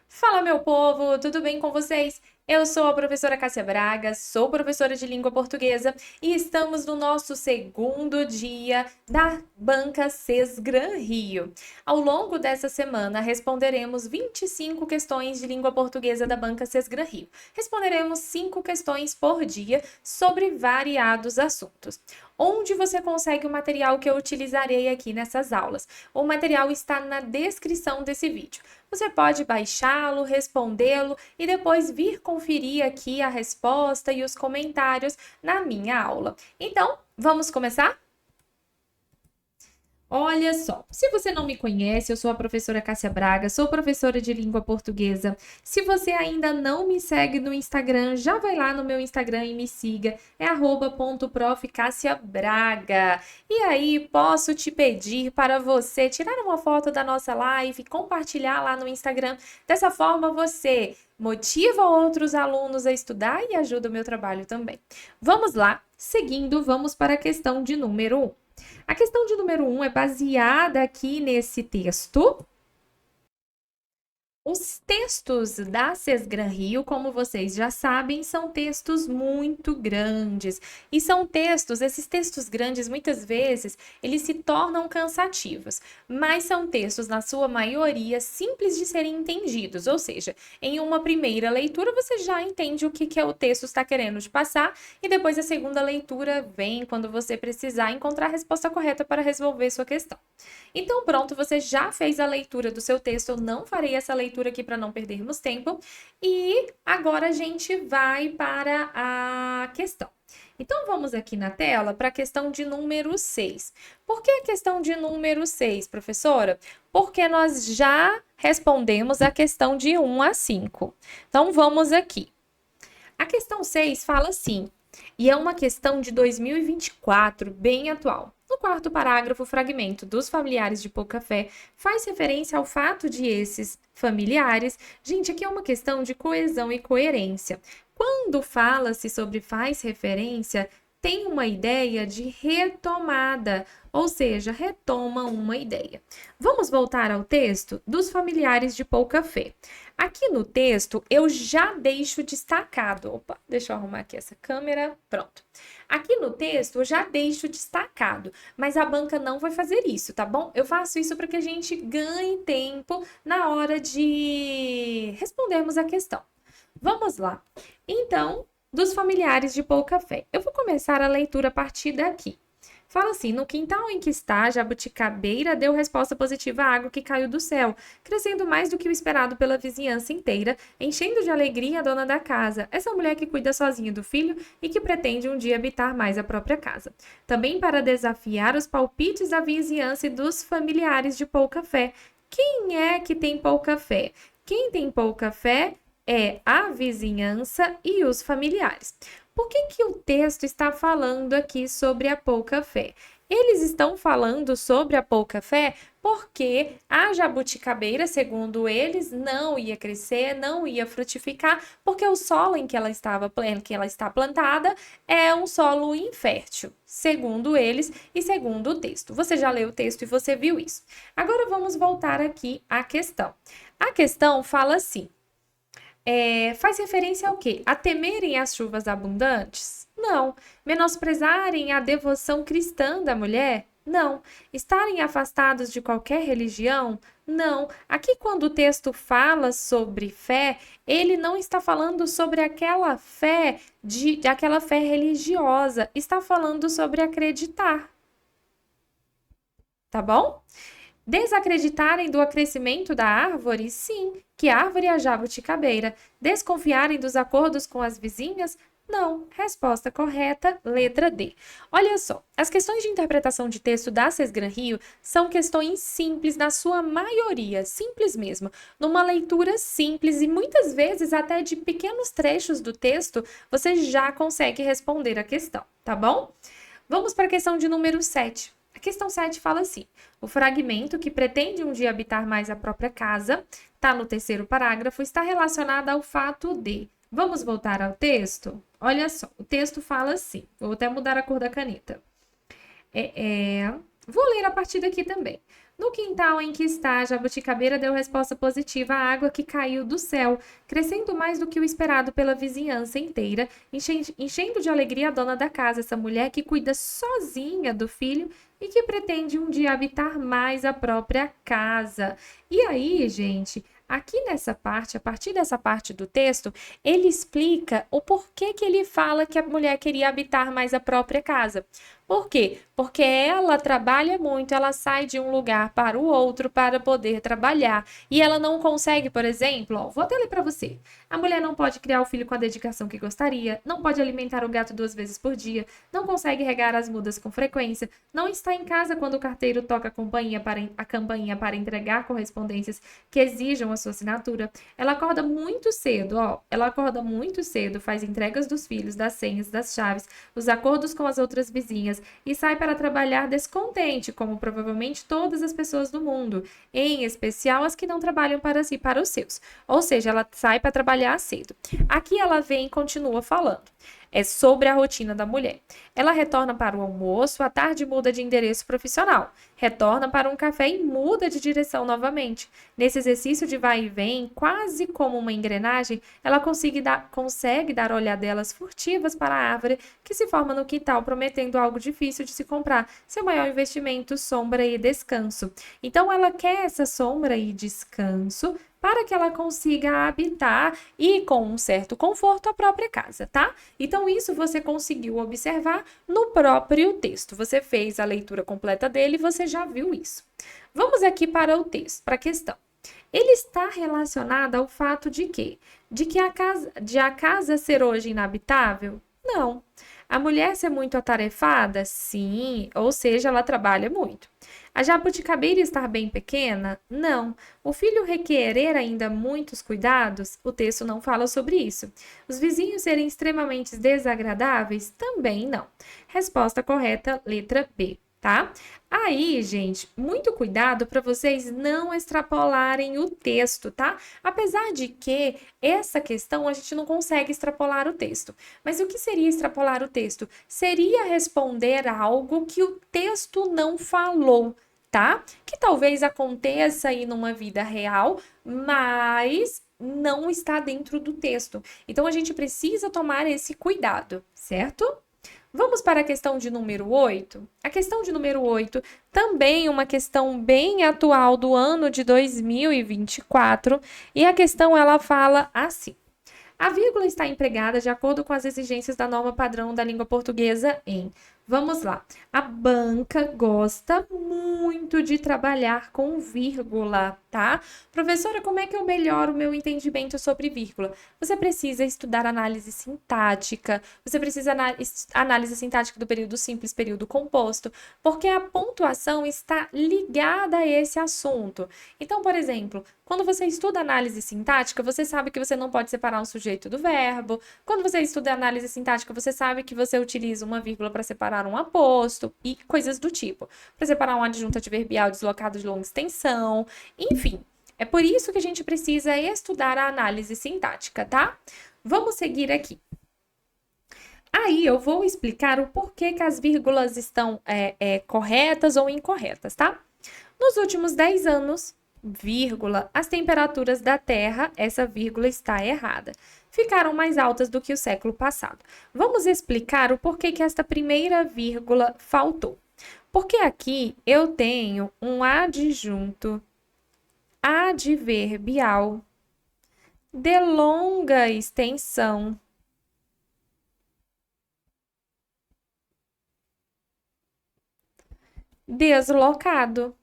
Fala, meu povo, tudo bem com vocês? Eu sou a professora Cássia Braga, sou professora de língua portuguesa e estamos no nosso segundo dia da Banca Sesgran Rio. Ao longo dessa semana, responderemos 25 questões de língua portuguesa da Banca Sesgran Rio. Responderemos 5 questões por dia sobre variados assuntos. Onde você consegue o material que eu utilizarei aqui nessas aulas? O material está na descrição desse vídeo. Você pode baixá-lo, respondê-lo e depois vir conferir aqui a resposta e os comentários na minha aula. Então, vamos começar? Olha só, se você não me conhece, eu sou a professora Cássia Braga, sou professora de língua portuguesa. Se você ainda não me segue no Instagram, já vai lá no meu Instagram e me siga, é @profcassiabraga. E aí, posso te pedir para você tirar uma foto da nossa live, compartilhar lá no Instagram. Dessa forma, você motiva outros alunos a estudar e ajuda o meu trabalho também. Vamos lá, seguindo, vamos para a questão de número 1. A questão de número 1 é baseada aqui nesse texto. Os textos da Sesgran Rio, como vocês já sabem, são textos muito grandes. E são textos, esses textos grandes, muitas vezes, eles se tornam cansativos. Mas são textos, na sua maioria, simples de serem entendidos. Ou seja, em uma primeira leitura, você já entende o que o texto está querendo te passar. E depois a segunda leitura vem quando você precisar encontrar a resposta correta para resolver sua questão. Então, pronto, você já fez a leitura do seu texto. Eu não farei essa leitura aqui para não perdermos tempo. E agora a gente vai para a questão. Então, vamos aqui na tela para a questão de número 6. Por que a questão de número 6, professora? Porque nós já respondemos a questão de 1 a 5. Então, vamos aqui. A questão 6 fala assim, e é uma questão de 2024, bem atual. No quarto parágrafo, o fragmento dos familiares de pouca fé faz referência ao fato de esses familiares. Gente, aqui é uma questão de coesão e coerência. Quando fala-se sobre faz referência, tem uma ideia de retomada, ou seja, retoma uma ideia. Vamos voltar ao texto dos familiares de pouca fé. Aqui no texto, eu já deixo destacado. Opa, deixa eu arrumar aqui essa câmera. Pronto. Aqui no texto, eu já deixo destacado, mas a banca não vai fazer isso, tá bom? Eu faço isso para que a gente ganhe tempo na hora de respondermos a questão. Vamos lá. Então, dos familiares de pouca fé. Eu vou começar a leitura a partir daqui. Fala assim, no quintal em que está, a jabuticabeira deu resposta positiva à água que caiu do céu, crescendo mais do que o esperado pela vizinhança inteira, enchendo de alegria a dona da casa, essa mulher que cuida sozinha do filho e que pretende um dia habitar mais a própria casa. Também para desafiar os palpites da vizinhança e dos familiares de pouca fé. Quem é que tem pouca fé? Quem tem pouca fé é a vizinhança e os familiares. Por que o texto está falando aqui sobre a pouca fé? Eles estão falando sobre a pouca fé porque a jabuticabeira, segundo eles, não ia crescer, não ia frutificar, porque o solo em que ela está plantada é um solo infértil, segundo eles e segundo o texto. Você já leu o texto e você viu isso. Agora vamos voltar aqui à questão. A questão fala assim, faz referência ao quê? A temerem as chuvas abundantes? Não. Menosprezarem a devoção cristã da mulher? Não. Estarem afastados de qualquer religião? Não. Aqui, quando o texto fala sobre fé, ele não está falando sobre aquela fé aquela fé religiosa, está falando sobre acreditar. Tá bom? Desacreditarem do crescimento da árvore? Sim. Que árvore é a jabuticabeira? Desconfiarem dos acordos com as vizinhas? Não. Resposta correta, letra D. Olha só, as questões de interpretação de texto da Sesgran Rio são questões simples na sua maioria, simples mesmo. Numa leitura simples e muitas vezes até de pequenos trechos do texto, você já consegue responder a questão, tá bom? Vamos para a questão de número 7. A questão 7 fala assim, o fragmento que pretende um dia habitar mais a própria casa, está no terceiro parágrafo, está relacionado ao fato de... Vamos voltar ao texto? Olha só, o texto fala assim, vou até mudar a cor da caneta. Vou ler a partir daqui também. No quintal em que está, a jabuticabeira deu resposta positiva à água que caiu do céu, crescendo mais do que o esperado pela vizinhança inteira, enchendo de alegria a dona da casa, essa mulher que cuida sozinha do filho e que pretende um dia habitar mais a própria casa. E aí, gente, aqui nessa parte, a partir dessa parte do texto, ele explica o porquê que ele fala que a mulher queria habitar mais a própria casa. Por quê? Porque ela trabalha muito, ela sai de um lugar para o outro para poder trabalhar. E ela não consegue, por exemplo, ó, vou até ler para você. A mulher não pode criar o filho com a dedicação que gostaria, não pode alimentar o gato 2 vezes por dia, não consegue regar as mudas com frequência, não está em casa quando o carteiro toca a campainha para entregar correspondências que exijam a sua assinatura. Ela acorda muito cedo, ó. Ela acorda muito cedo, faz entregas dos filhos, das senhas, das chaves, os acordos com as outras vizinhas e sai para trabalhar descontente, como provavelmente todas as pessoas do mundo, em especial as que não trabalham para si, para os seus. Ou seja, ela sai para trabalhar cedo. Aqui ela vem e continua falando. É sobre a rotina da mulher. Ela retorna para o almoço, à tarde muda de endereço profissional. Retorna para um café e muda de direção novamente. Nesse exercício de vai e vem, quase como uma engrenagem, ela consegue dar olhadelas furtivas para a árvore que se forma no quintal, prometendo algo difícil de se comprar. Seu maior investimento, sombra e descanso. Então, ela quer essa sombra e descanso para que ela consiga habitar e com um certo conforto a própria casa, tá? Então, isso você conseguiu observar no próprio texto. Você fez a leitura completa dele e você já viu isso. Vamos aqui para o texto, para a questão. Ele está relacionado ao fato de quê? De a casa ser hoje inabitável? Não. A mulher ser muito atarefada? Sim, ou seja, ela trabalha muito. A jabuticabeira estar bem pequena? Não. O filho requerer ainda muitos cuidados? O texto não fala sobre isso. Os vizinhos serem extremamente desagradáveis? Também não. Resposta correta, letra B, tá? Aí, gente, muito cuidado para vocês não extrapolarem o texto, tá? Apesar de que essa questão a gente não consegue extrapolar o texto. Mas o que seria extrapolar o texto? Seria responder algo que o texto não falou, tá? Que talvez aconteça aí numa vida real, mas não está dentro do texto. Então a gente precisa tomar esse cuidado, certo? Vamos para a questão de número 8. A questão de número 8 também uma questão bem atual do ano de 2024, e a questão ela fala assim: a vírgula está empregada de acordo com as exigências da norma padrão da língua portuguesa em. Vamos lá. A banca gosta muito de trabalhar com vírgula, tá? Professora, como é que eu melhoro o meu entendimento sobre vírgula? Você precisa estudar análise sintática, você precisa análise sintática do período simples, período composto, porque a pontuação está ligada a esse assunto. Então, por exemplo, quando você estuda análise sintática, você sabe que você não pode separar um sujeito do verbo. Quando você estuda análise sintática, você sabe que você utiliza uma vírgula para separar um aposto e coisas do tipo. Para separar um adjunto adverbial deslocado de longa extensão. Enfim, é por isso que a gente precisa estudar a análise sintática, tá? Vamos seguir aqui. Aí eu vou explicar o porquê que as vírgulas estão corretas ou incorretas, tá? Nos últimos 10 anos, vírgula, as temperaturas da Terra, essa vírgula está errada, ficaram mais altas do que o século passado. Vamos explicar o porquê que esta primeira vírgula faltou. Porque aqui eu tenho um adjunto adverbial de longa extensão deslocado.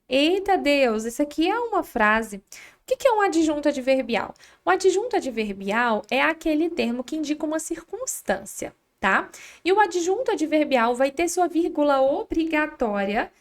Eita Deus, isso aqui é uma frase. O que é um adjunto adverbial? O adjunto adverbial é aquele termo que indica uma circunstância, tá? E o adjunto adverbial vai ter sua vírgula obrigatória,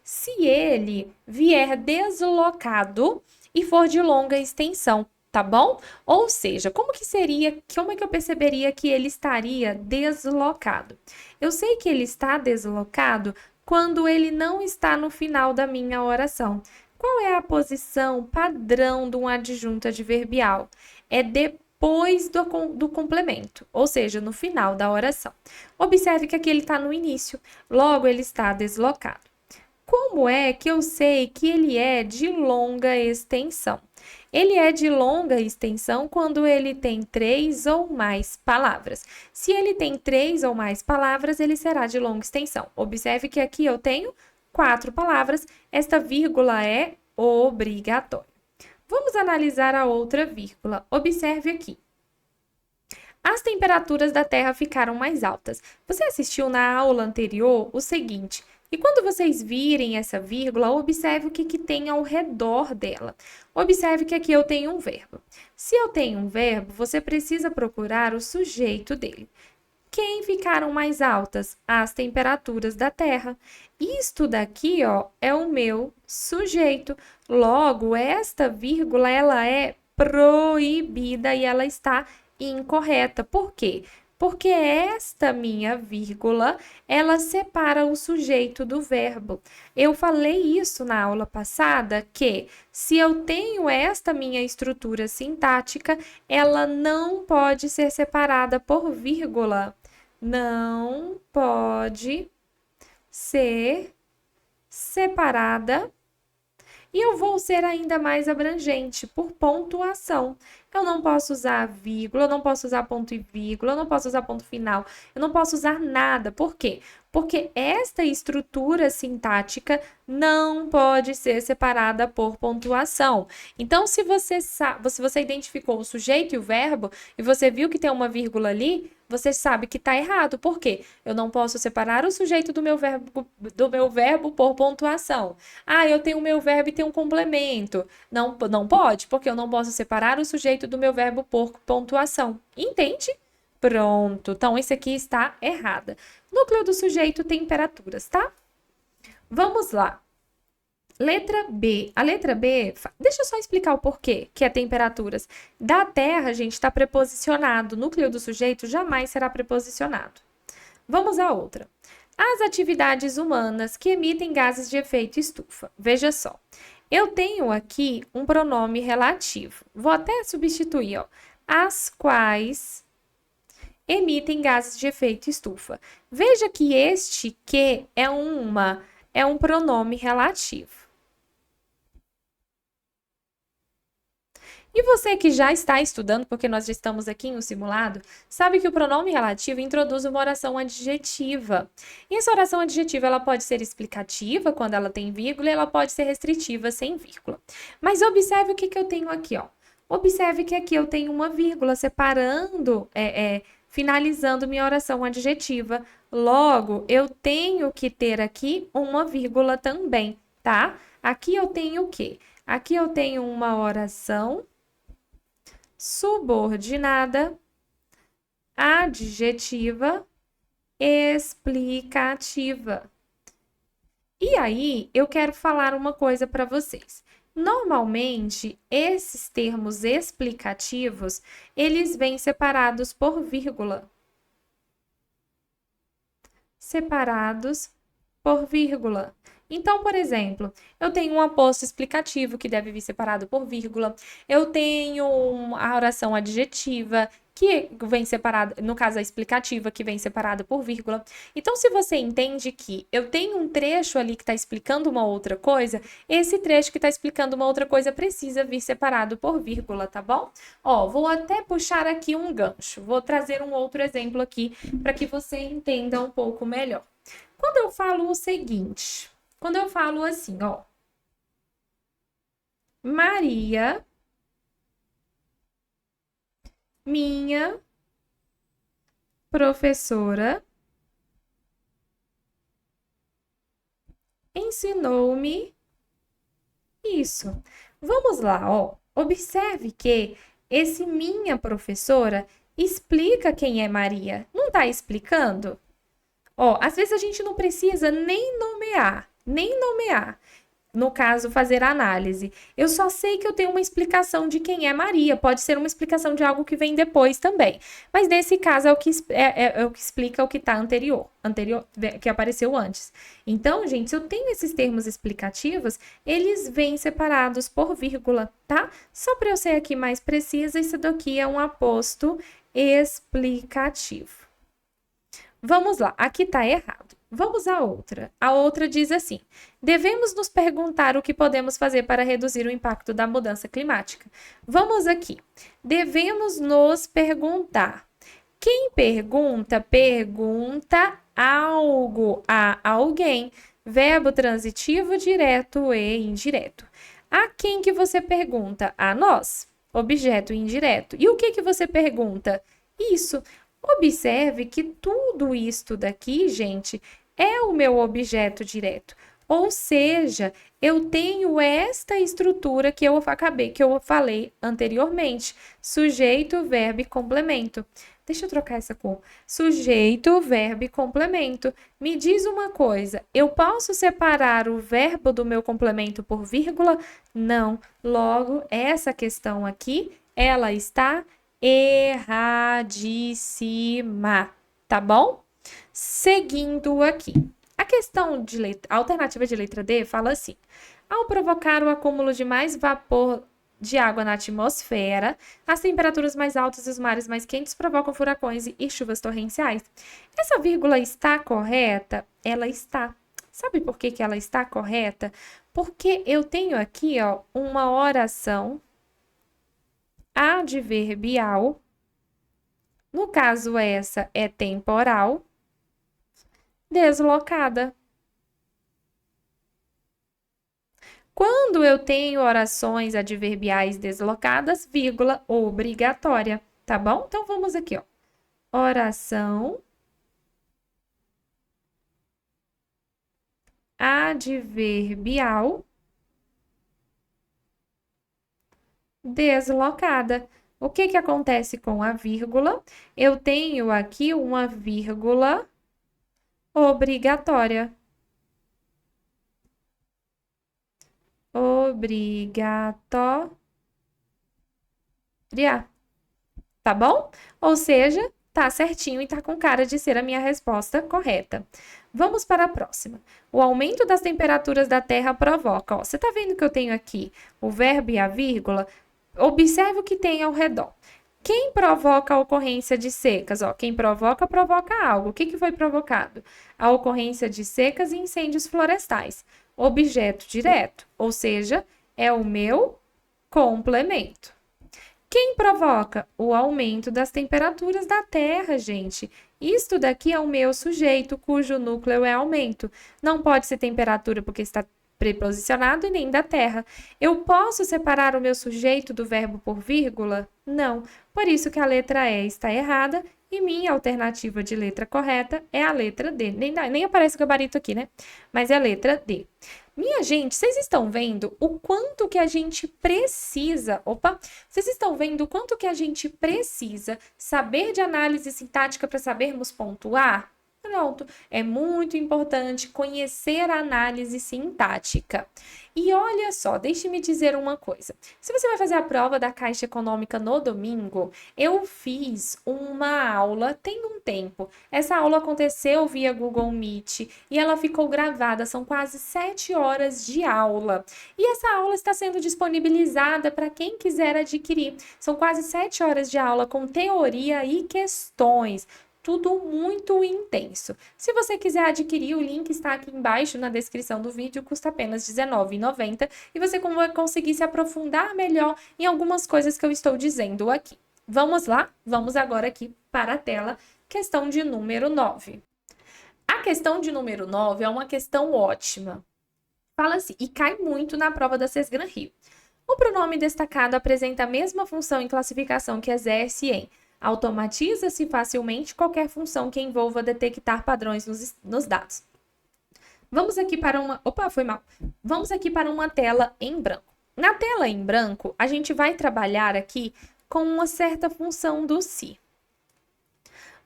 se ele vier deslocado e for de longa extensão, tá bom? Ou seja, como é que eu perceberia que ele estaria deslocado? Eu sei que ele está deslocado quando ele não está no final da minha oração. Qual é a posição padrão de um adjunto adverbial? É depois do complemento, ou seja, no final da oração. Observe que aqui ele está no início, logo ele está deslocado. Como é que eu sei que ele é de longa extensão? Ele é de longa extensão quando ele tem 3 ou mais palavras. Se ele tem 3 ou mais palavras, ele será de longa extensão. Observe que aqui eu tenho 4 palavras, esta vírgula é obrigatória. Vamos analisar a outra vírgula. Observe aqui. As temperaturas da Terra ficaram mais altas. Você assistiu na aula anterior o seguinte, e quando vocês virem essa vírgula, observe o que tem ao redor dela. Observe que aqui eu tenho um verbo. Se eu tenho um verbo, você precisa procurar o sujeito dele. Quem ficaram mais altas? As temperaturas da Terra. Isto daqui, ó, é o meu sujeito. Logo, esta vírgula, ela é proibida e ela está incorreta. Por quê? Porque esta minha vírgula, ela separa o sujeito do verbo. Eu falei isso na aula passada, que se eu tenho esta minha estrutura sintática, ela não pode ser separada por vírgula. Não pode ser separada. E eu vou ser ainda mais abrangente por pontuação. Eu não posso usar vírgula, eu não posso usar ponto e vírgula, eu não posso usar ponto final, eu não posso usar nada. Por quê? Porque esta estrutura sintática não pode ser separada por pontuação. Então, se você identificou o sujeito e o verbo e você viu que tem uma vírgula ali, você sabe que está errado. Por quê? Eu não posso separar o sujeito do meu verbo por pontuação. Ah, eu tenho o meu verbo e tenho um complemento. Não pode, porque eu não posso separar o sujeito do meu verbo por pontuação. Entende? Pronto. Então, esse aqui está errada. Núcleo do sujeito, temperaturas, tá? Vamos lá. Letra B. A letra B, deixa eu só explicar o porquê que é temperaturas. Da Terra, gente, está preposicionado. O núcleo do sujeito jamais será preposicionado. Vamos à outra. As atividades humanas que emitem gases de efeito estufa. Veja só. Eu tenho aqui um pronome relativo. Vou até substituir, ó. As quais emitem gases de efeito estufa. Veja que este que é um pronome relativo. E você que já está estudando, porque nós já estamos aqui em um simulado, sabe que o pronome relativo introduz uma oração adjetiva. E essa oração adjetiva ela pode ser explicativa, quando ela tem vírgula, e ela pode ser restritiva, sem vírgula. Mas observe o que eu tenho aqui, ó. Observe que aqui eu tenho uma vírgula separando, finalizando minha oração adjetiva. Logo, eu tenho que ter aqui uma vírgula também, tá? Aqui eu tenho o quê? Aqui eu tenho uma oração subordinada, adjetiva, explicativa. E aí, eu quero falar uma coisa para vocês. Normalmente, esses termos explicativos, eles vêm separados por vírgula. Separados por vírgula. Então, por exemplo, eu tenho um aposto explicativo que deve vir separado por vírgula. Eu tenho a oração adjetiva que vem separada, no caso a explicativa, que vem separada por vírgula. Então, se você entende que eu tenho um trecho ali que está explicando uma outra coisa, esse trecho que está explicando uma outra coisa precisa vir separado por vírgula, tá bom? Ó, vou até puxar aqui um gancho. Vou trazer um outro exemplo aqui para que você entenda um pouco melhor. Quando eu falo o seguinte, quando eu falo assim, ó, Maria, minha professora, ensinou-me isso. Vamos lá, ó. Observe que esse minha professora explica quem é Maria. Não tá explicando? Ó, às vezes a gente não precisa nem nomear. No caso, fazer análise. Eu só sei que eu tenho uma explicação de quem é Maria. Pode ser uma explicação de algo que vem depois também. Mas nesse caso é o que explica o que está anterior, que apareceu antes. Então, gente, se eu tenho esses termos explicativos, eles vêm separados por vírgula, tá? Só para eu ser aqui mais precisa, isso daqui é um aposto explicativo. Vamos lá, aqui está errado. Vamos à outra. A outra diz assim: devemos nos perguntar o que podemos fazer para reduzir o impacto da mudança climática. Vamos aqui. Devemos nos perguntar. Quem pergunta, pergunta algo a alguém. Verbo transitivo direto e indireto. A quem que você pergunta? A nós. Objeto indireto. E o que você pergunta? Isso. Observe que tudo isto daqui, gente, é o meu objeto direto. Ou seja, eu tenho esta estrutura que eu falei anteriormente. Sujeito, verbo e complemento. Deixa eu trocar essa cor. Sujeito, verbo e complemento. Me diz uma coisa, eu posso separar o verbo do meu complemento por vírgula? Não. Logo, essa questão aqui, ela está erradíssima, tá bom? Seguindo aqui. A questão a alternativa de letra D fala assim: ao provocar o acúmulo de mais vapor de água na atmosfera, as temperaturas mais altas e os mares mais quentes provocam furacões e chuvas torrenciais. Essa vírgula está correta? Ela está. Sabe por que ela está correta? Porque eu tenho aqui, ó, uma oração adverbial. No caso, essa é temporal, deslocada. Quando eu tenho orações adverbiais deslocadas, vírgula, obrigatória, tá bom? Então, vamos aqui, ó. Oração adverbial deslocada. O que acontece com a vírgula? Eu tenho aqui uma vírgula obrigatória. Obrigatória. Tá bom? Ou seja, tá certinho e tá com cara de ser a minha resposta correta. Vamos para a próxima. O aumento das temperaturas da Terra provoca. Ó, você tá vendo que eu tenho aqui o verbo e a vírgula? Observe o que tem ao redor. Quem provoca a ocorrência de secas? Ó, quem provoca, provoca algo. O que foi provocado? A ocorrência de secas e incêndios florestais. Objeto direto, ou seja, é o meu complemento. Quem provoca? O aumento das temperaturas da Terra, gente. Isto daqui é o meu sujeito, cujo núcleo é aumento. Não pode ser temperatura porque está preposicionado e nem da Terra. Eu posso separar o meu sujeito do verbo por vírgula? Não. Por isso que a letra E está errada e minha alternativa de letra correta é a letra D. Nem aparece o gabarito aqui, né? Mas é a letra D. Minha gente, vocês estão vendo o quanto que a gente precisa... Opa! Vocês estão vendo o quanto que a gente precisa saber de análise sintática para sabermos pontuar? Pronto, é muito importante conhecer a análise sintática. E olha só, deixe-me dizer uma coisa. Se você vai fazer a prova da Caixa Econômica no domingo, eu fiz uma aula tem um tempo. Essa aula aconteceu via Google Meet e ela ficou gravada, são quase 7 horas de aula. E essa aula está sendo disponibilizada para quem quiser adquirir. São quase 7 horas de aula com teoria e questões. Tudo muito intenso. Se você quiser adquirir, o link está aqui embaixo na descrição do vídeo, custa apenas R$19,90 e você vai conseguir se aprofundar melhor em algumas coisas que eu estou dizendo aqui. Vamos lá? Vamos agora aqui para a tela, questão de número 9. A questão de número 9 é uma questão ótima. Fala assim, e cai muito na prova da Sesgran-Rio. O pronome destacado apresenta a mesma função em classificação que exerce em automatiza-se facilmente qualquer função que envolva detectar padrões nos dados. Vamos aqui para uma... Opa, foi mal. Vamos aqui para uma tela em branco. Na tela em branco, a gente vai trabalhar aqui com uma certa função do se.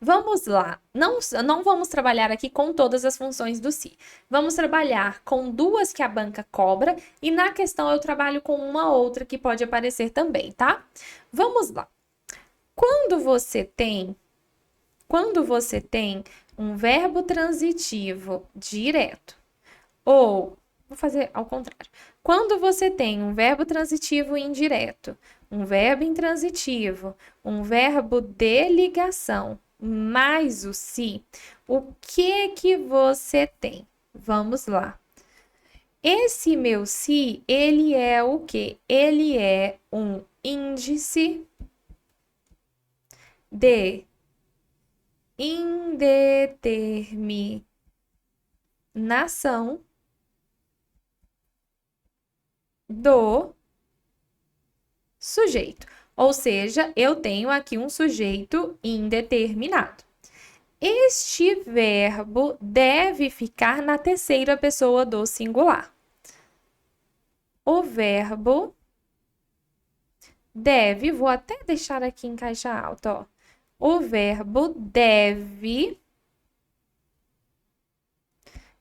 Vamos lá. Não vamos trabalhar aqui com todas as funções do se. Vamos trabalhar com duas que a banca cobra e na questão eu trabalho com uma outra que pode aparecer também, tá? Vamos lá. Quando você tem um verbo transitivo direto, ou, vou fazer ao contrário, quando você tem um verbo transitivo indireto, um verbo intransitivo, um verbo de ligação mais o se, o que você tem? Vamos lá. Esse meu se, ele é o quê? Ele é um índice de indeterminação do sujeito. Ou seja, eu tenho aqui um sujeito indeterminado. Este verbo deve ficar na terceira pessoa do singular. O verbo deve, vou até deixar aqui em caixa alta, ó. O verbo deve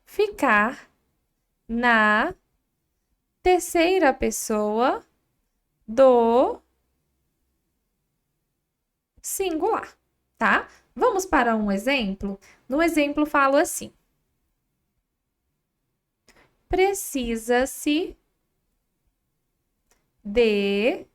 ficar na terceira pessoa do singular, tá? Vamos para um exemplo? No exemplo, falo assim: precisa-se de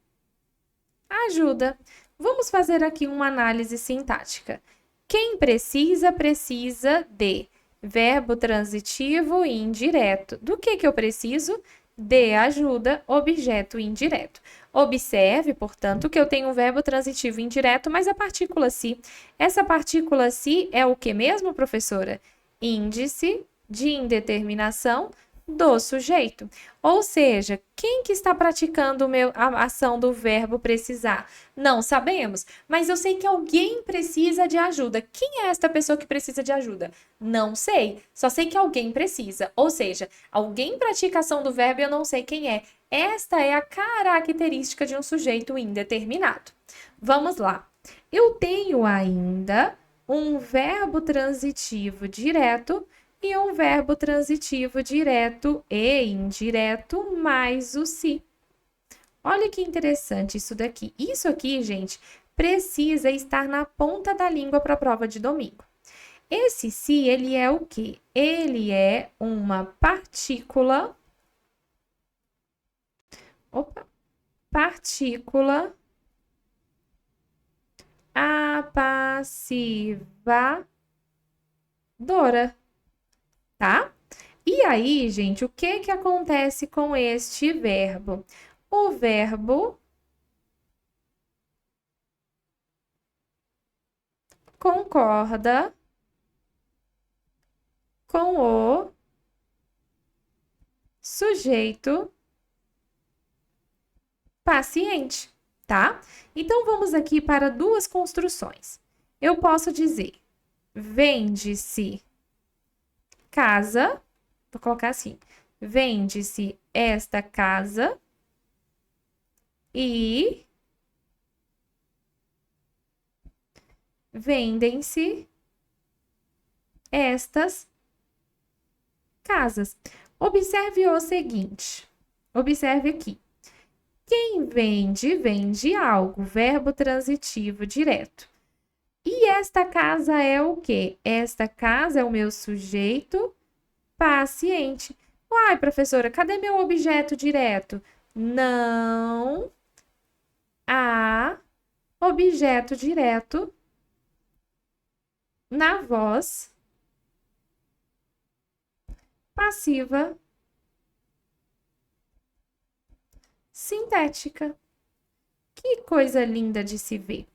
ajuda. Vamos fazer aqui uma análise sintática. Quem precisa, precisa de verbo transitivo e indireto. Do que eu preciso? De ajuda, objeto indireto. Observe, portanto, que eu tenho um verbo transitivo indireto, mas a partícula se. Essa partícula se é o que mesmo, professora? Índice de indeterminação do sujeito. Ou seja, quem que está praticando a ação do verbo precisar? Não sabemos, mas eu sei que alguém precisa de ajuda. Quem é esta pessoa que precisa de ajuda? Não sei, só sei que alguém precisa. Ou seja, alguém pratica a ação do verbo e eu não sei quem é. Esta é a característica de um sujeito indeterminado. Vamos lá. Eu tenho ainda um verbo transitivo direto e um verbo transitivo direto e indireto mais o se. Olha que interessante isso daqui. Isso aqui, gente, precisa estar na ponta da língua para a prova de domingo. Esse se, ele é o quê? Ele é uma partícula. Partícula apassivadora. Tá? E aí, gente, o que acontece com este verbo? O verbo concorda com o sujeito paciente, tá? Então, vamos aqui para duas construções. Eu posso dizer, vende-se casa, vou colocar assim, vende-se esta casa e vendem-se estas casas. Observe o seguinte, observe aqui. Quem vende, vende algo, verbo transitivo direto. E esta casa é o quê? Esta casa é o meu sujeito paciente. Uai, professora, cadê meu objeto direto? Não há objeto direto na voz passiva sintética. Que coisa linda de se ver.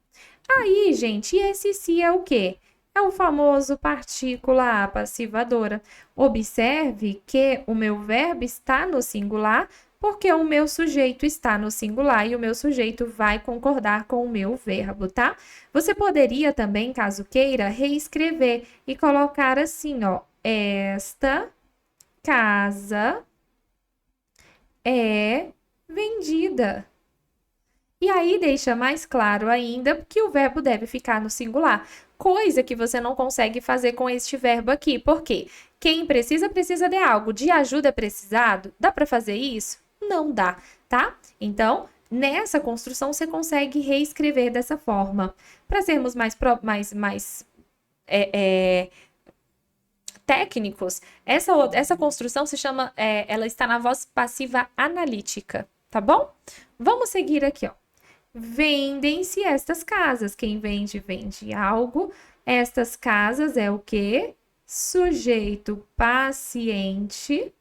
Aí, gente, esse se é o quê? É o famoso partícula apassivadora. Observe que o meu verbo está no singular, porque o meu sujeito está no singular e o meu sujeito vai concordar com o meu verbo, tá? Você poderia também, caso queira, reescrever e colocar assim, ó. Esta casa é vendida. E aí deixa mais claro ainda que o verbo deve ficar no singular, coisa que você não consegue fazer com este verbo aqui. Por quê? Quem precisa, precisa de algo. De ajuda precisado? Dá para fazer isso? Não dá, tá? Então, nessa construção, você consegue reescrever dessa forma. Para sermos mais técnicos, essa construção se chama, ela está na voz passiva analítica, tá bom? Vamos seguir aqui, ó. Vendem-se estas casas. Quem vende, vende algo. Estas casas é o quê? Sujeito paciente.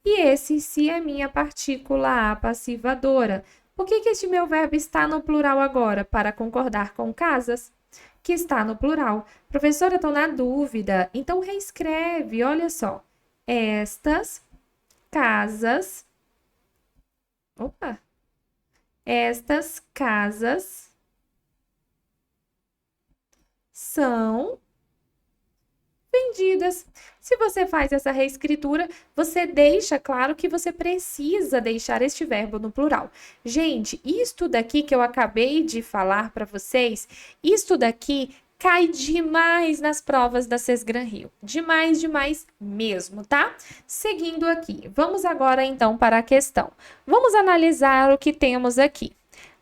E esse se é minha partícula apassivadora. Por que este meu verbo está no plural agora? Para concordar com casas, que está no plural. Professora, estou na dúvida. Então, reescreve, olha só. Estas casas... Opa! Estas casas são vendidas. Se você faz essa reescritura, você deixa claro que você precisa deixar este verbo no plural. Gente, isto daqui que eu acabei de falar para vocês, isto daqui cai demais nas provas da Sesgran Rio. Demais, demais mesmo, tá? Seguindo aqui, vamos agora então para a questão. Vamos analisar o que temos aqui.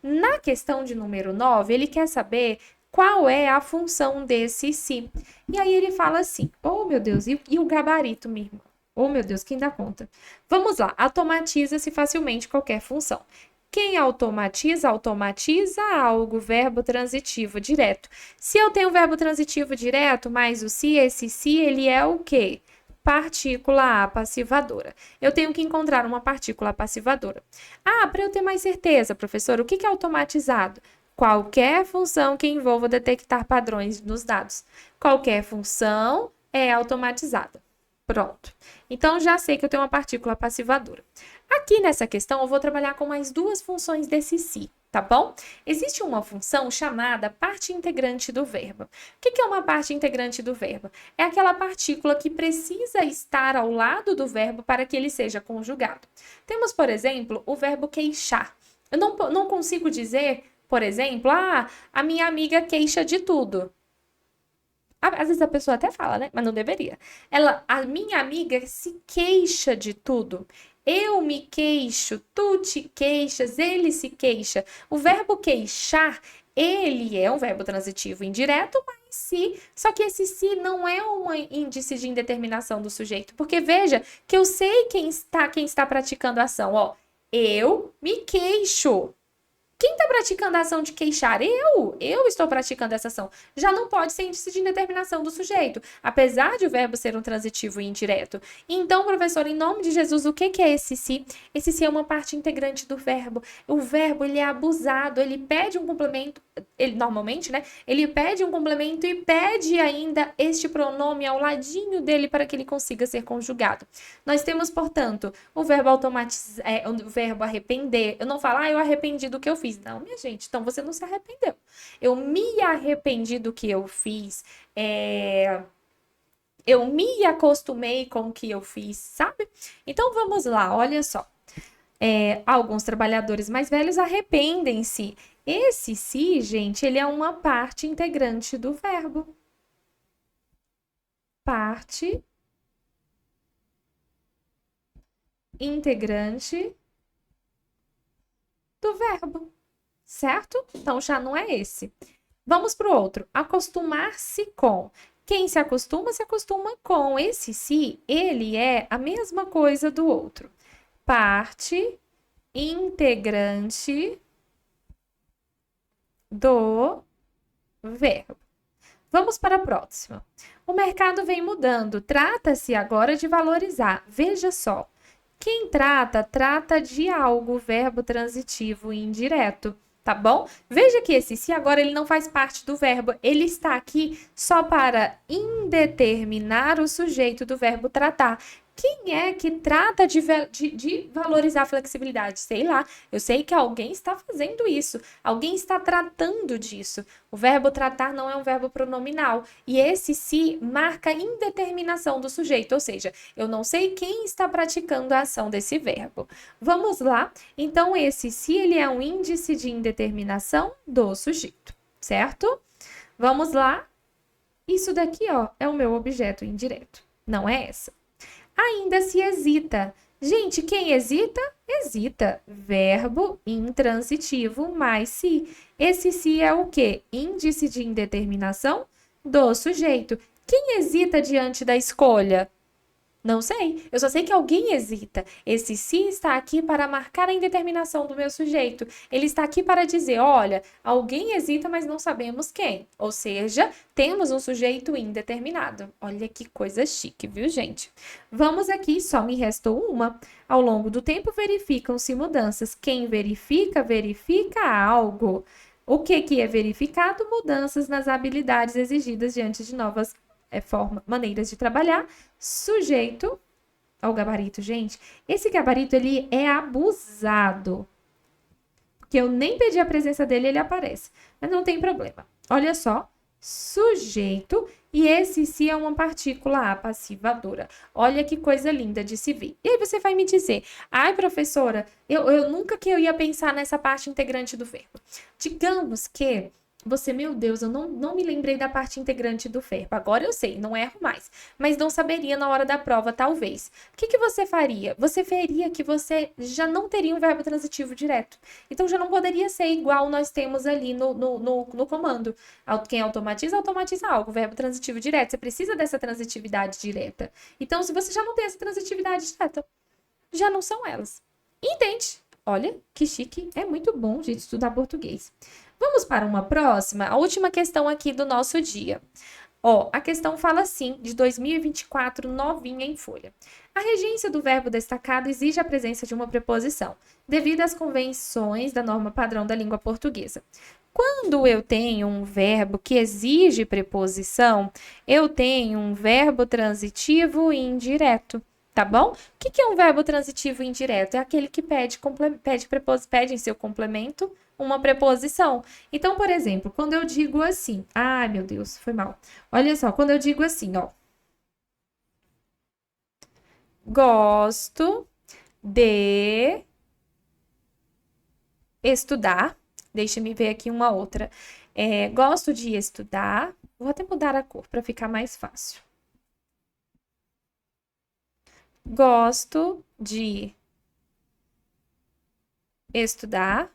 Na questão de número 9, ele quer saber qual é a função desse se. E aí ele fala assim, oh meu Deus, e o gabarito, minha irmã? Oh meu Deus, quem dá conta? Vamos lá, automatiza-se facilmente qualquer função. Quem automatiza, automatiza algo, verbo transitivo direto. Se eu tenho verbo transitivo direto, mais o se, esse se, ele é o quê? Partícula apassivadora. Eu tenho que encontrar uma partícula apassivadora. Ah, para eu ter mais certeza, professor, o que é automatizado? Qualquer função que envolva detectar padrões nos dados. Qualquer função é automatizada. Pronto. Então, já sei que eu tenho uma partícula passivadora. Aqui nessa questão, eu vou trabalhar com mais duas funções desse se, tá bom? Existe uma função chamada parte integrante do verbo. O que é uma parte integrante do verbo? É aquela partícula que precisa estar ao lado do verbo para que ele seja conjugado. Temos, por exemplo, o verbo queixar. Eu não consigo dizer, por exemplo, a minha amiga queixa de tudo. Às vezes a pessoa até fala, né? Mas não deveria. A minha amiga se queixa de tudo. Eu me queixo, tu te queixas, ele se queixa. O verbo queixar, ele é um verbo transitivo indireto, mas se. Só que esse se não é um índice de indeterminação do sujeito. Porque veja que eu sei quem está praticando a ação. Ó, eu me queixo. Quem está praticando a ação de queixar? Eu estou praticando essa ação. Já não pode ser índice de indeterminação do sujeito, apesar de o verbo ser um transitivo e indireto. Então, professor, em nome de Jesus, o que é esse se? Esse se é uma parte integrante do verbo. O verbo, ele é abusado, ele pede um complemento, normalmente, né? Ele pede um complemento e pede ainda este pronome ao ladinho dele para que ele consiga ser conjugado. Nós temos, portanto, o verbo automatizar, o verbo arrepender. Eu não falo, eu arrependi do que eu fiz. Não, minha gente, então você não se arrependeu. Eu me arrependi do que eu fiz. Eu me acostumei com o que eu fiz, sabe? Então vamos lá, olha só. Alguns trabalhadores mais velhos arrependem-se. Esse se, gente, ele é uma parte integrante do verbo. Parte integrante do verbo, certo? Então, já não é esse. Vamos para o outro. Acostumar-se com. Quem se acostuma com. Esse se, ele é a mesma coisa do outro. Parte integrante do verbo. Vamos para a próxima. O mercado vem mudando. Trata-se agora de valorizar. Veja só. Quem trata de algo, verbo transitivo indireto, tá bom? Veja que esse se agora ele não faz parte do verbo, ele está aqui só para indeterminar o sujeito do verbo tratar. Quem é que trata de valorizar a flexibilidade? Sei lá, eu sei que alguém está fazendo isso, alguém está tratando disso. O verbo tratar não é um verbo pronominal e esse se marca a indeterminação do sujeito, ou seja, eu não sei quem está praticando a ação desse verbo. Vamos lá? Então, esse se ele é um índice de indeterminação do sujeito, certo? Vamos lá? Isso daqui, ó, é o meu objeto indireto, não é essa. Ainda se hesita. Gente, quem hesita? Hesita. Verbo intransitivo mais se. Esse se é o quê? Índice de indeterminação do sujeito. Quem hesita diante da escolha? Não sei. Eu só sei que alguém hesita. Esse se está aqui para marcar a indeterminação do meu sujeito. Ele está aqui para dizer, olha, alguém hesita, mas não sabemos quem. Ou seja, temos um sujeito indeterminado. Olha que coisa chique, viu, gente? Vamos aqui, só me restou uma. Ao longo do tempo verificam-se mudanças. Quem verifica, verifica algo. O que é verificado? Mudanças nas habilidades exigidas diante de novas maneiras de trabalhar. Sujeito ao gabarito, gente. Esse gabarito, ele é abusado. Porque eu nem pedi a presença dele, ele aparece. Mas não tem problema. Olha só. Sujeito, e esse se é uma partícula apassivadora. Olha que coisa linda de se ver. E aí você vai me dizer, ai, professora, eu nunca que eu ia pensar nessa parte integrante do verbo. Digamos que você, meu Deus, eu não me lembrei da parte integrante do verbo. Agora eu sei, não erro mais. Mas não saberia na hora da prova, talvez. O que você faria? Você veria que você já não teria um verbo transitivo direto. Então já não poderia ser igual nós temos ali no comando. Quem automatiza, automatiza algo. Verbo transitivo direto. Você precisa dessa transitividade direta. Então, se você já não tem essa transitividade direta, já não são elas. Entende? Olha, que chique. É muito bom, gente, estudar português. Vamos para uma próxima? A última questão aqui do nosso dia. Ó, a questão fala assim, de 2024, novinha em folha. A regência do verbo destacado exige a presença de uma preposição, devido às convenções da norma padrão da língua portuguesa. Quando eu tenho um verbo que exige preposição, eu tenho um verbo transitivo indireto. Tá bom? O que é um verbo transitivo indireto? É aquele que pede em seu complemento uma preposição. Então, por exemplo, quando eu digo assim, ai meu Deus, foi mal. Olha só, quando eu digo assim, ó, gosto de estudar. Deixa-me ver aqui uma outra. Gosto de estudar. Vou até mudar a cor para ficar mais fácil. Gosto de estudar.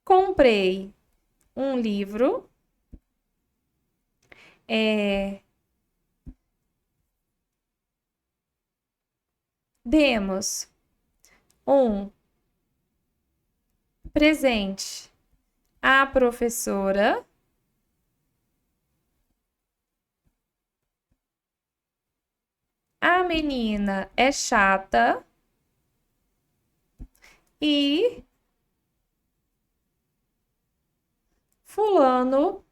Comprei um livro. Demos um presente à professora. A menina é chata e fulano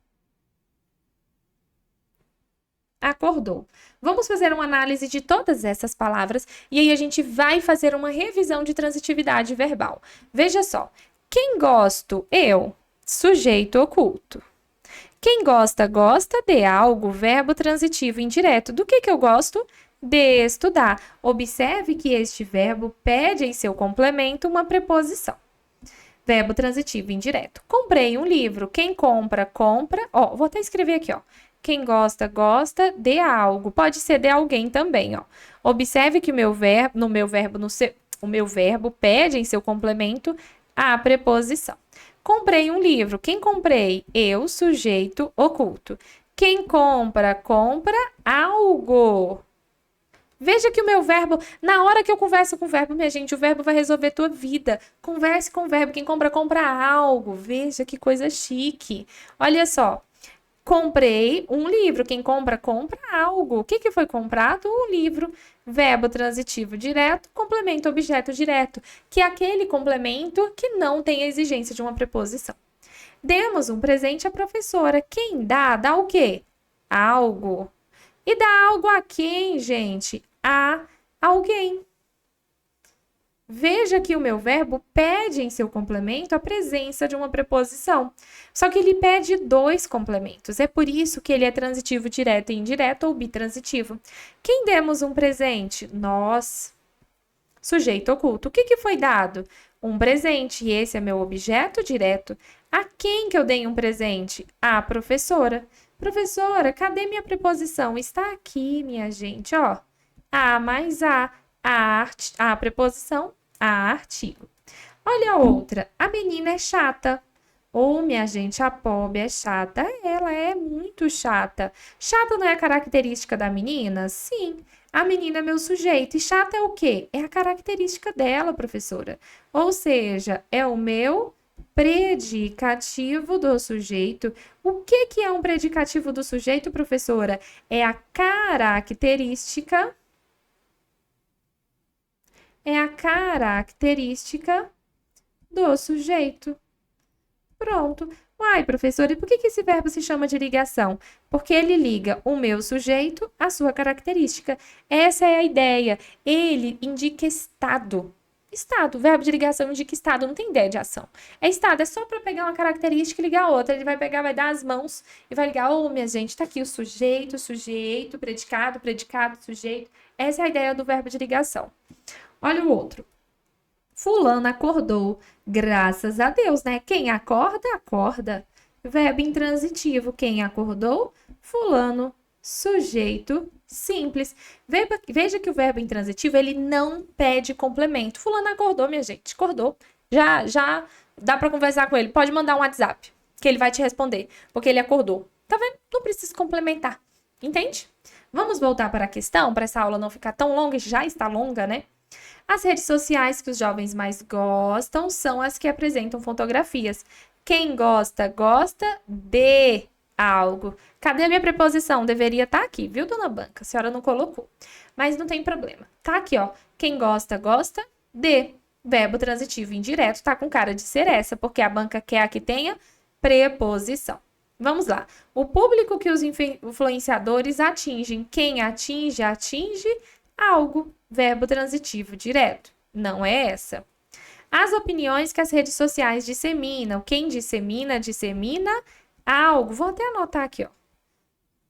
acordou. Vamos fazer uma análise de todas essas palavras e aí a gente vai fazer uma revisão de transitividade verbal. Veja só, quem gosto? Eu, sujeito oculto. Quem gosta, gosta de algo, verbo transitivo indireto. Do que eu gosto? De estudar. Observe que este verbo pede em seu complemento uma preposição. Verbo transitivo indireto. Comprei um livro. Quem compra, compra. Ó, vou até escrever aqui, ó. Quem gosta, gosta de algo. Pode ser de alguém também, ó. Observe que o meu verbo pede em seu complemento a preposição. Comprei um livro. Quem comprei? Eu, sujeito oculto. Quem compra, compra algo. Veja que o meu verbo, na hora que eu converso com o verbo, minha gente, o verbo vai resolver tua vida. Converse com o verbo. Quem compra, compra algo. Veja que coisa chique. Olha só. Comprei um livro. Quem compra, compra algo. O que foi comprado? Um livro. Verbo transitivo direto, complemento objeto direto, que é aquele complemento que não tem a exigência de uma preposição. Demos um presente à professora. Quem dá, dá o quê? Algo. E dá algo a quem, gente? A alguém. Veja que o meu verbo pede em seu complemento a presença de uma preposição. Só que ele pede dois complementos. É por isso que ele é transitivo direto e indireto ou bitransitivo. Quem demos um presente? Nós. Sujeito oculto. O que foi dado? Um presente. E esse é meu objeto direto. A quem que eu dei um presente? A professora. Professora, cadê minha preposição? Está aqui, minha gente, ó. A mais a preposição, a artigo. Olha a outra. A menina é chata. Ou, minha gente, a pobre é chata. Ela é muito chata. Chata não é a característica da menina? Sim. A menina é meu sujeito. E chata é o quê? É a característica dela, professora. Ou seja, é o meu predicativo do sujeito. O que que é um predicativo do sujeito, professora? É a característica do sujeito. Pronto. Uai, professora, e por que que esse verbo se chama de ligação? Porque ele liga o meu sujeito à sua característica. Essa é a ideia. Ele indica estado. Estado, verbo de ligação indica estado, não tem ideia de ação. É estado, é só para pegar uma característica e ligar a outra. Ele vai pegar, vai dar as mãos e vai ligar, ô, minha gente, tá aqui o sujeito, predicado, predicado, sujeito. Essa é a ideia do verbo de ligação. Olha o outro. Fulano acordou, graças a Deus, né? Quem acorda, acorda. Verbo intransitivo. Quem acordou? Fulano. Sujeito simples. Veja que o verbo intransitivo, ele não pede complemento. Fulano acordou, minha gente. Acordou. Já dá para conversar com ele. Pode mandar um WhatsApp, que ele vai te responder, porque ele acordou. Tá vendo? Não precisa complementar. Entende? Vamos voltar para a questão, para essa aula não ficar tão longa, já está longa, né? As redes sociais que os jovens mais gostam são as que apresentam fotografias. Quem gosta, gosta de algo. Cadê a minha preposição? Deveria estar aqui, viu, dona Banca? A senhora não colocou. Mas não tem problema. Tá aqui, ó. Quem gosta, gosta de. Verbo transitivo indireto tá com cara de ser essa, porque a banca quer que tenha preposição. Vamos lá. O público que os influenciadores atingem. Quem atinge, atinge algo. Verbo transitivo direto. Não é essa. As opiniões que as redes sociais disseminam. Quem dissemina, dissemina algo. Vou até anotar aqui, ó.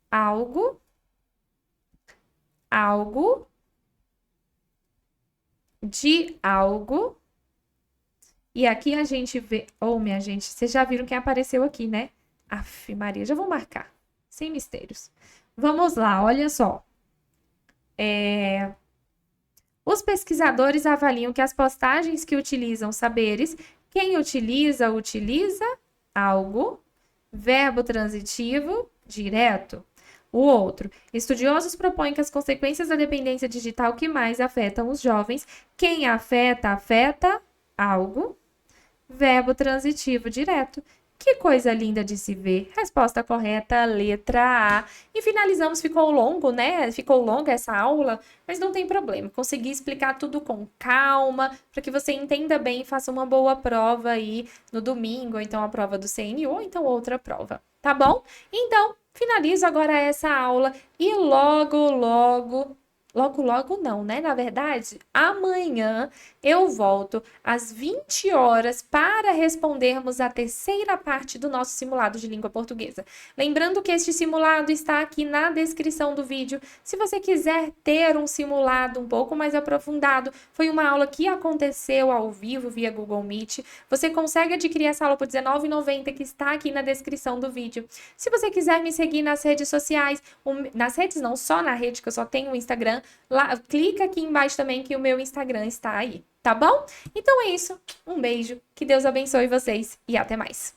Algo. Algo. De algo. E aqui a gente vê... Oh, minha gente, vocês já viram quem apareceu aqui, né? Aff, Maria, já vou marcar. Sem mistérios. Vamos lá, olha só. Os pesquisadores avaliam que as postagens que utilizam saberes, quem utiliza, utiliza algo, verbo transitivo, direto. O outro, estudiosos propõem que as consequências da dependência digital que mais afetam os jovens, quem afeta, afeta algo, verbo transitivo, direto. Que coisa linda de se ver. Resposta correta, letra A. E finalizamos, ficou longo, né? Ficou longa essa aula, mas não tem problema. Consegui explicar tudo com calma, para que você entenda bem e faça uma boa prova aí no domingo, ou então a prova do CNU, ou então outra prova, tá bom? Então, finalizo agora essa aula e logo não, né? Na verdade, amanhã eu volto às 20 horas para respondermos a terceira parte do nosso simulado de língua portuguesa. Lembrando que este simulado está aqui na descrição do vídeo. Se você quiser ter um simulado um pouco mais aprofundado, foi uma aula que aconteceu ao vivo via Google Meet. Você consegue adquirir essa aula por R$19,90 que está aqui na descrição do vídeo. Se você quiser me seguir nas redes sociais, nas redes não, só na rede que eu só tenho o Instagram, lá, clica aqui embaixo também que o meu Instagram está aí, tá bom? Então é isso, um beijo, que Deus abençoe vocês e até mais.